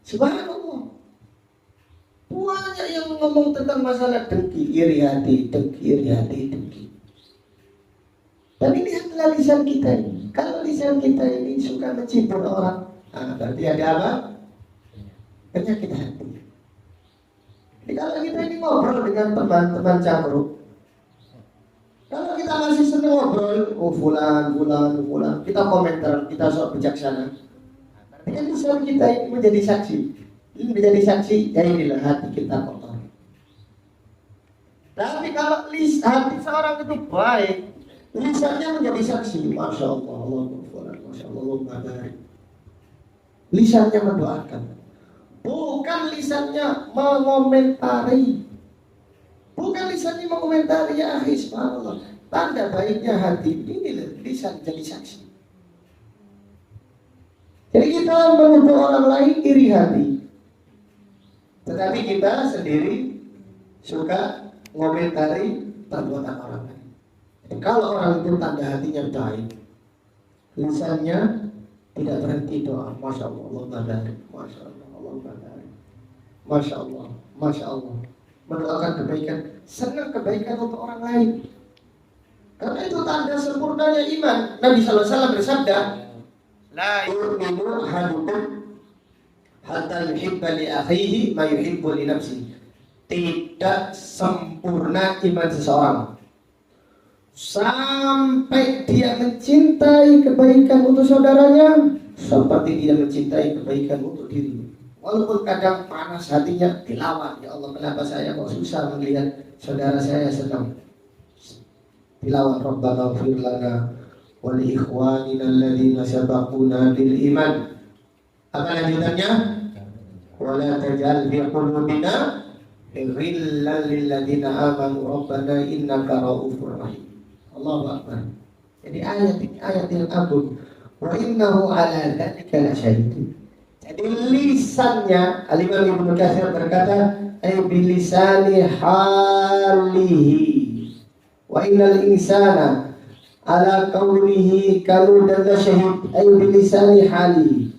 Subhanallah. Banyak yang ngomong tentang masalah dengki, iri hati, dengki. Dan ini adalah lisan kita ini. Kalau lisan kita ini suka mencibur orang, berarti ada apa? Penyakit hati. Jadi kalau kita ini ngobrol dengan teman-teman cabruk, kalau kita masih senang ngobrol, fulan, kita komentar, kita sok bijaksana. Berarti kan lisan kita ini menjadi saksi. Ini menjadi saksi, ya inilah hati kita kotor. Tapi kalau hati seorang itu baik, lisannya menjadi saksi. Masya Allah, Masya Allah, lisannya mendoakan. Bukan lisannya mengomentari. Bukan lisannya mengomentari, ya akhi, subhanallah. Tanda baiknya hati ini lisan jadi saksi. Jadi kita menuduh orang lain iri hati, tetapi kita sendiri suka mengomentari perbuatan orang lain. Jadi kalau orang itu tanda hatinya baik, lisannya tidak berhenti doa. Masya Allah, Masya Allah, Masya Allah, Masya Allah. Mendoakan kebaikan, senang kebaikan untuk orang lain. Karena itu tanda sempurnanya iman. Nabi SAW bersabda, la yu'minu ahadukum hatta yuhibba li akhihi ma yuhibbu li nafsihi. Tidak sempurna iman seseorang sampai dia mencintai kebaikan untuk saudaranya seperti dia mencintai kebaikan untuk dirinya. Walaupun kadang panas hatinya, dilawan, ya Allah, kenapa saya kok susah melihat saudara saya senang. Dilawan, Rabbana ighfir lana wa li ikhwanina alladziina sabaquna bil iman. Apa lanjutannya? Wa la taj'al fi qulubina ghillan lil ladziina amanu rabbana innaka ra'ufur rahim. Allahu akbar. Jadi ayat ini ayat yang agung. Wa innahu 'ala dzalika lasyahid. Jadi lisannya, Al-Imam Ibnu Katsir berkata, ay bilisani halihi wa innal insana ala qawlihi kalu dan syahid, ay bilisani halihi.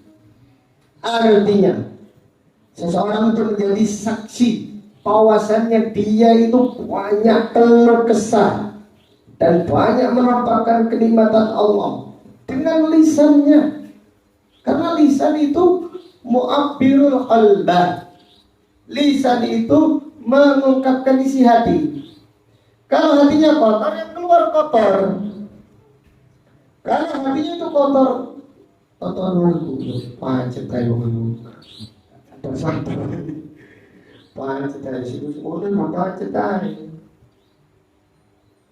Artinya seseorang itu menjadi saksi bahwasannya dia itu banyak keluh kesah dan banyak menampakkan kenikmatan Allah dengan lisannya. Karena lisan itu mu'abbirul qalbah. Lisan itu mengungkapkan isi hati. Kalau hatinya kotor, yang keluar kotor. Kalau hatinya itu kotor, kotor dulu, pancet kayu dulu. Sampai pancet dari situ, semua mau pancet dari.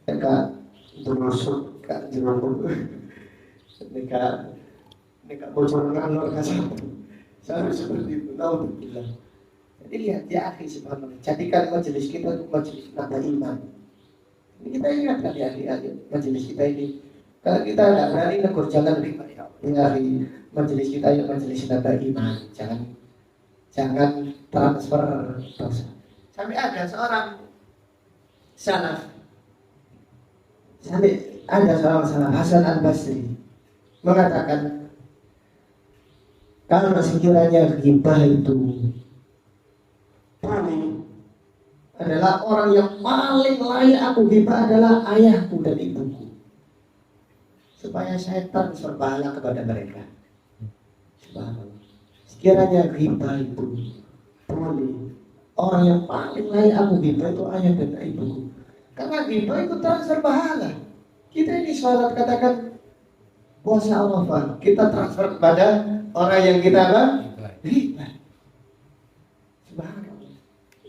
Dekat terusuk, dekat jeruk, dekat bocor ngalor kasar. Saya seperti itu, naudzubillah. Jadi lihat ya akhi subhanallah, jadikan majelis kita itu majelis nada iman. Ini kita ingatkan ya adik-adik, majelis kita ini. Kalau kita tidak berani negur, jangan terima ya akhi. Majelis kita ya majelis nada iman. Jangan transfer dosa. Sampai ada seorang salaf, Hasan Al-Basri mengatakan, kalau sekiranya ghibah itu paling adalah orang yang paling layak aku ghibah adalah ayahku dan ibuku, supaya saya transfer pahala kepada mereka. Subhanallah. Sekiranya ghibah itu boleh, orang yang paling layak aku ghibah itu ayah dan ibuku. Karena ghibah itu transfer pahala. Kita ini sholat, katakan puasa Arafah, kita transfer kepada orang yang kita ghibah. Subhanallah.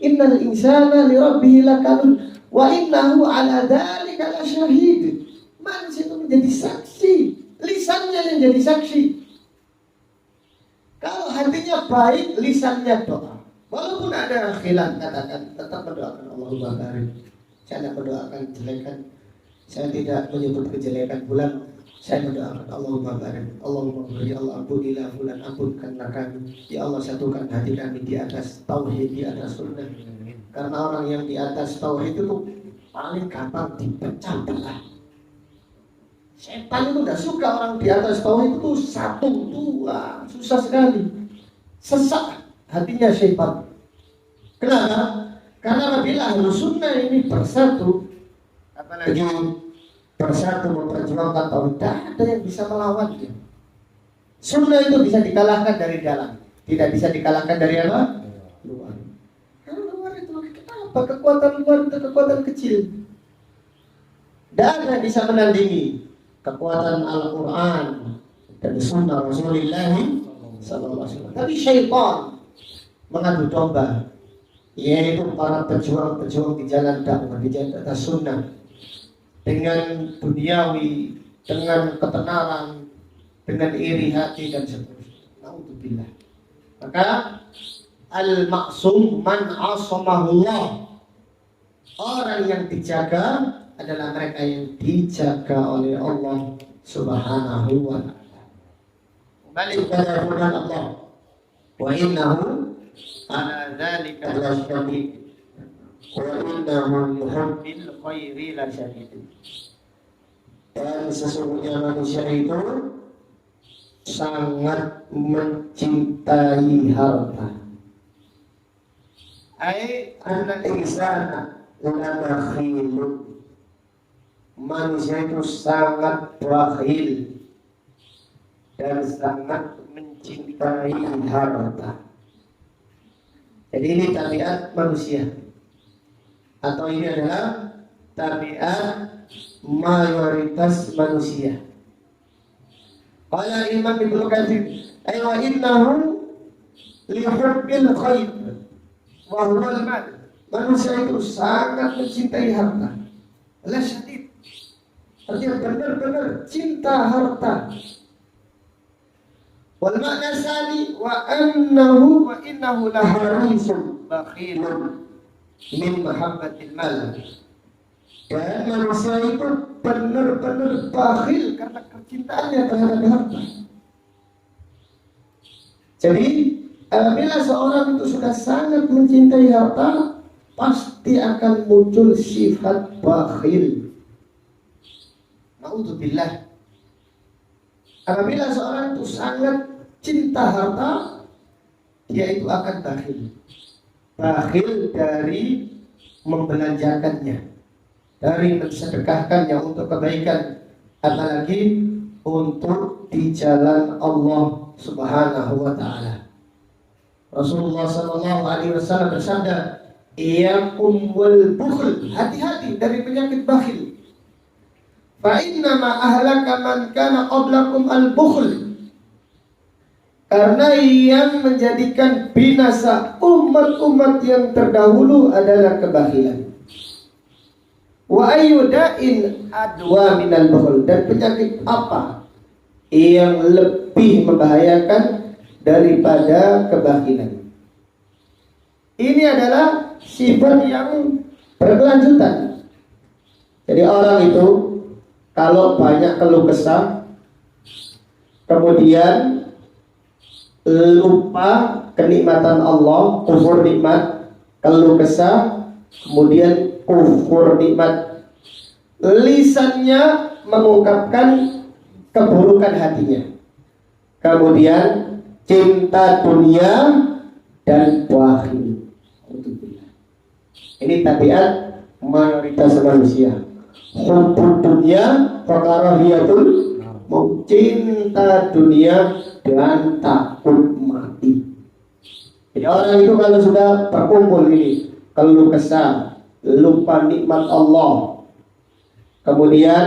Innal insana li rabbihi lakanun wa innahu ala dzalika lasyahid. Manusia itu menjadi saksi, lisannya yang jadi saksi. Kalau hatinya baik, lisannya doa. Walaupun ada khilaf, katakan tetap mendoakan Allahumma barik. Saya tidak mendoakan kejelekan. Saya tidak menyebut kejelekan bulan. Saya mendoakan Allahumma barik. Allahumma barik. Ya Allah ampunilah bulan, ampunkanlah kami. Ya Allah satukan hati kami di atas tauhid, di atas sunnah. Karena orang yang di atas tauhid itu paling gampang dipecah belah. Setan itu tidak suka orang di atas tauhid itu satu, dua, susah sekali. Sesak hatinya setan. Kenapa? Karena apabila Ahlus Sunnah ini bersatu, apalagi bersatu memperjuangkan tauhid, tidak ada yang bisa melawannya. Sunnah itu bisa dikalahkan dari dalam, tidak bisa dikalahkan dari apa? Luar. Karena luar itu kenapa? Kekuatan luar itu kekuatan kecil. Tidak ada yang bisa menandingi kekuatan Al-Quran dan Sunnah Rasulullah SAW. Tapi syaitan mengadu domba, yaitu para pejuang-pejuang di jalan dakwah, di jalan atas sunnah, dengan duniawi, dengan ketenaran, dengan iri hati dan seterusnya. Naudzubillah. Maka al-ma'sum man asamahullah, orang yang dijaga adalah mereka yang dijaga oleh Allah Subhanahu wa ta'ala. Kembali kepada firman Allah, wa innahu ala dzalika lasyadid wa innahu yuhibbil khairi lasyadid. Dan sesungguhnya manusia itu sangat mencintai harta. Ai al-insana la bakhilun. Manusia itu sangat bakhil dan sangat mencintai harta. Jadi ini tabiat manusia, atau ini adalah tabiat mayoritas manusia. Qala Imam Ibnu Katsir, ay wa innahu li hubbil khair wa huwa al-mal. Manusia itu sangat mencintai harta. La syadid. Artinya benar-benar cinta harta. Wal makna sani wa innahu la harisun bakhilun min mahabbatil mal. Dan manusia itu benar-benar bakhil karena kecintaannya terhadap harta. Jadi apabila seorang itu sudah sangat mencintai harta, pasti akan muncul sifat bakhil. Naudzubillah. Apabila seorang itu sangat cinta harta, dia itu akan bakhil. bakhil dari membelanjakannya, dari mensedekahkannya untuk kebaikan, apalagi untuk di jalan Allah Subhanahu wa taala. Rasulullah sallallahu alaihi wasallam bersabda, "Iyyakum wal bukhl." Hati-hati dari penyakit bakhil. Fa inna ma ahlaka man kana qablakum al-bukhl. Karena yang menjadikan binasa umat-umat yang terdahulu adalah kebakhilan. Wa ayyuda'in adwa minal bukhl. Dan penyakit apa yang lebih membahayakan daripada kebakhilan? Ini adalah sifat yang berkelanjutan. Jadi orang itu kalau banyak keluh kesah, kemudian lupa kenikmatan Allah, kufur nikmat, keluh kesah, kemudian kufur nikmat, lisannya mengungkapkan keburukan hatinya, kemudian cinta dunia dan bakhil. Ini tabiat mayoritas manusia. Hubbud dunya wa karahiyatul maut, cinta dunia dan takut mati. Jadi orang itu kalau sudah berkumpul ini keluh kesah, lupa nikmat Allah, kemudian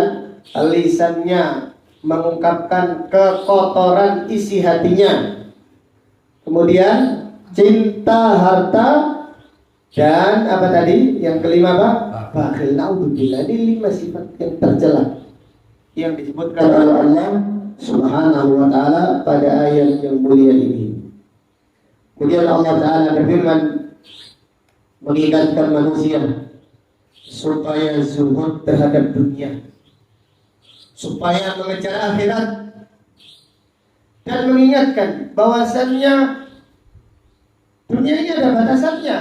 lisannya mengungkapkan kekotoran isi hatinya, kemudian cinta harta, dan apa tadi yang kelima apa? Bakhil. Naudzubillah. Ini 5 sifat yang tercela yang disebutkan oleh Allah Subhanahu wa taala pada ayat yang mulia ini. Kemudian Allah taala berfirman mengingatkan manusia supaya zuhud terhadap dunia, supaya mengejar akhirat, dan mengingatkan bahwasannya dunia ini ada batasannya.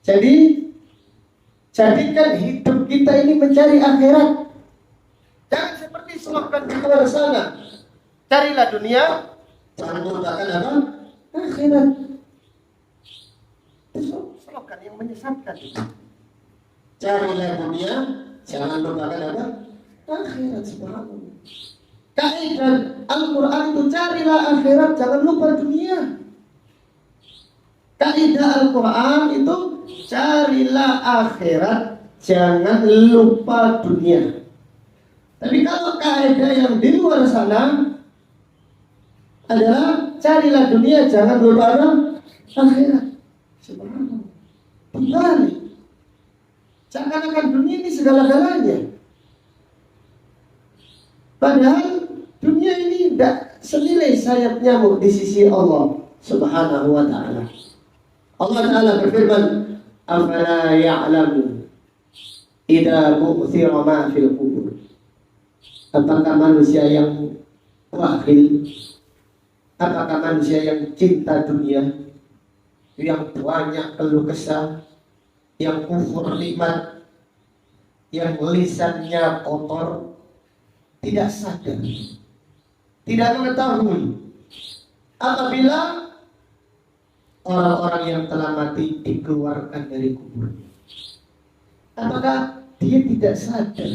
Jadi jadikan hidup kita ini mencari akhirat. Jangan seperti slogan di luar sana. Carilah dunia, jangan lupakan apa? Akhirat. Itu slogan yang menyesatkan. Carilah dunia, jangan lupakan apa? Akhirat. Subhanallah. Kaidah Al-Quran itu carilah akhirat, jangan lupa dunia. Kaidah Al-Quran itu carilah akhirat, jangan lupa dunia. Tapi kalau kaidah yang di luar sana adalah carilah dunia, jangan lupa akhirat. Subhanallah. Kembali. Seakan-akan dunia ini segala-galanya. Padahal dunia ini tidak senilai sayap nyamuk di sisi Allah Subhanahu wa ta'ala. Allah Ta'ala berfirman, "Afala ya'lamu idza bu'thira ma fil qubur." Apakah manusia yang bakhil, apakah manusia yang cinta dunia, yang banyak keluh kesah, yang kufur nikmat, yang lisannya kotor, tidak sadar, tidak mengetahui apabila orang-orang yang telah mati dikeluarkan dari kubur? Apakah dia tidak sadar?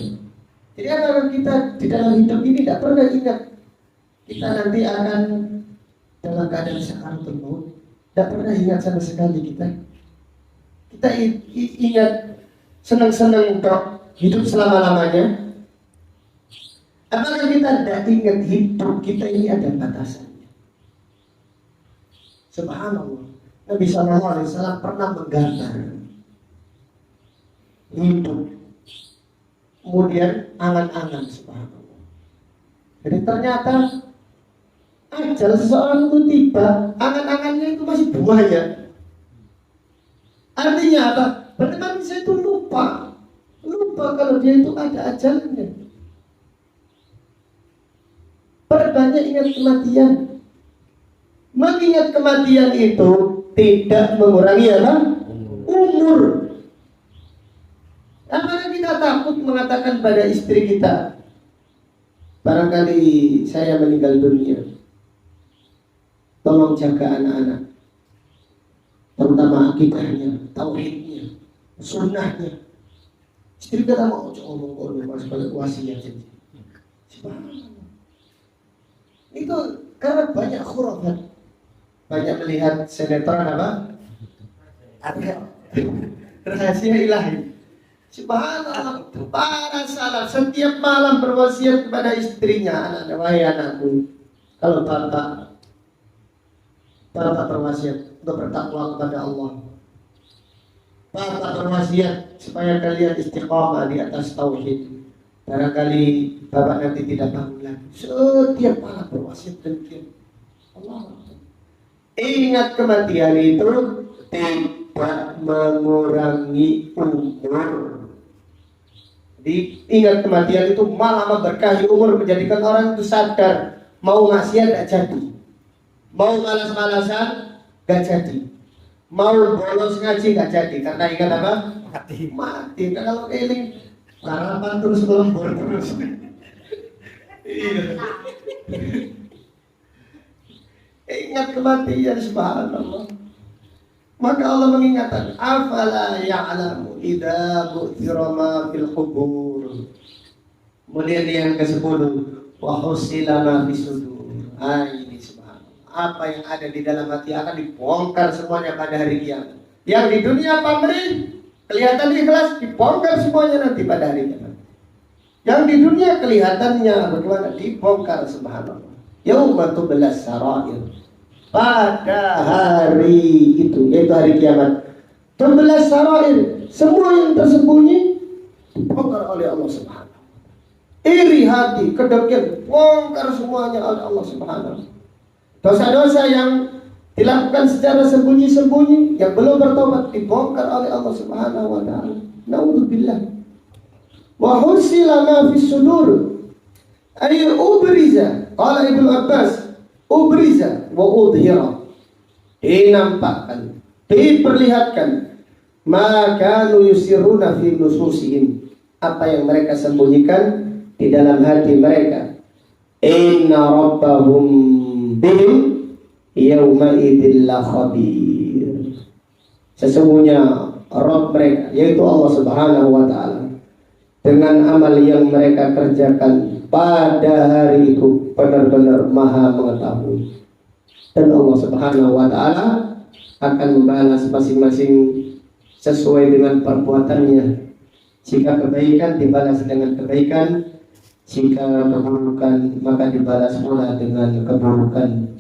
Jadi apakah kita di dalam hidup ini tidak pernah ingat kita nanti akan dalam keadaan sakaratul maut? Tidak pernah ingat sama sekali kita. Kita ingat senang-senang untuk hidup selama-lamanya. Apakah kita tidak ingat hidup kita ini ada batasannya? Subhanallah. Nabi SAW pernah menggambar hidup, kemudian angan-angan. Subhanallah. Jadi ternyata ajal seseorang itu tiba, angan-angannya itu masih buahnya. Artinya apa? Berarti manusia itu lupa kalau dia itu ada ajalnya. Perbanyak ingat kematian. Mengingat kematian itu tidak mengurangi apa? Umur. Apakah kita takut mengatakan pada istri kita, barangkali saya meninggal dunia, tolong jaga anak-anak. terutama akidahnya, tauhidnya, sunnahnya. Istri kata mau ngomong mas balik wasiat saja. Itu karena banyak khurafat, banyak melihat sinetron apa? Ada rahasia ilahi. Subhanallah, para salaf setiap malam berwasiat kepada istrinya, wahai anakku, kalau bapak berwasiat untuk bertakwa kepada Allah. Bapak berwasiat supaya kalian istiqamah di atas tauhid. Barangkali bapak nanti tidak bangun lagi. Setiap malam berwasiat demikian. Allah. Ingat kematian itu tidak mengurangi umur. Jadi ingat kematian itu malah memberkahi umur, menjadikan orang itu sadar mau maksiat gak jadi, mau malas-malasan gak jadi, mau bolos ngaji gak jadi, karena ingat apa? Mati. Kalau eling karapan terus melembur terus. Iya. Ingat kematian, subhanallah. Maka Allah mengingatkan, afala ya'lamu idza bu'thira ma fil qubur. Kemudian yang ke-10, wa husila ma fis sudur. Ini subhanallah. Apa yang ada di dalam hati akan dibongkar semuanya pada hari kiamat. Yang di dunia pamrih kelihatan ikhlas, dibongkar semuanya nanti pada hari kiamat. Yang di dunia kelihatannya bagaimana, dibongkar subhanallah. Yauma tublas sarair. Pada hari itu, yaitu hari kiamat, 12 sarair, semua yang tersembunyi dibongkar oleh Allah Subhanahu. Iri hati, kedengkian, bongkar semuanya oleh Allah Subhanahu. Dosa-dosa yang dilakukan secara sembunyi-sembunyi, yang belum bertobat, dibongkar oleh Allah Subhanahu wa taala. Naudzubillah. Wa husila ma fis sudur. Ay ubriza. Qala Ibnu Abbas, ubriza wa udhira, dinampakkan, diperlihatkan, maka yusiruna fi nususihim, apa yang mereka sembunyikan di dalam hati mereka. Inna rabbahum bihim yawma idzil khabir. Sesungguhnya Rabb mereka, yaitu Allah Subhanahu wa taala, dengan amal yang mereka kerjakan pada hari itu benar-benar maha mengetahui. Dan Allah Subhanahu wa ta'ala akan membalas masing-masing sesuai dengan perbuatannya. Jika kebaikan dibalas dengan kebaikan, jika keburukan maka dibalas pula dengan keburukan.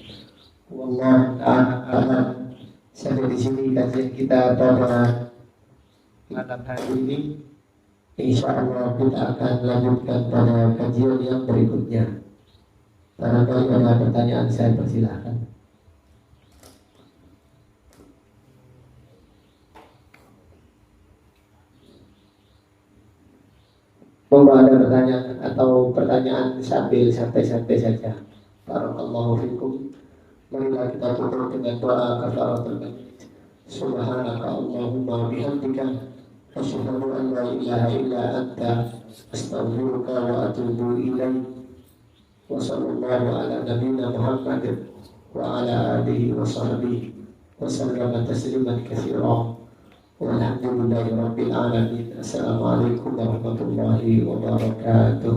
Wallahu ta'ala. Sampai di sini kajian kita pada malam hari ini. Insyaallah kita akan lanjutkan pada kajian yang berikutnya. Barangkali ada pertanyaan, saya persilahkan. Monggo ada pertanyaan atau pertanyaan sambil santai-santai saja. Barakallahu fikum. Marilah kita tutup dengan doa kafaratul majlis. Subhanaka Allahumma bihamdika asyhadu an la ilaha illa anta astaghfiruka wa atubu ilaik. Wa sallallahu ala nabiyyina Muhammadin wa ala alihi wa sahbihi wa sallama tasliman katsiran. Walhamdulillahi rabbil alamin. Assalamualaikum warahmatullahi wabarakatuh.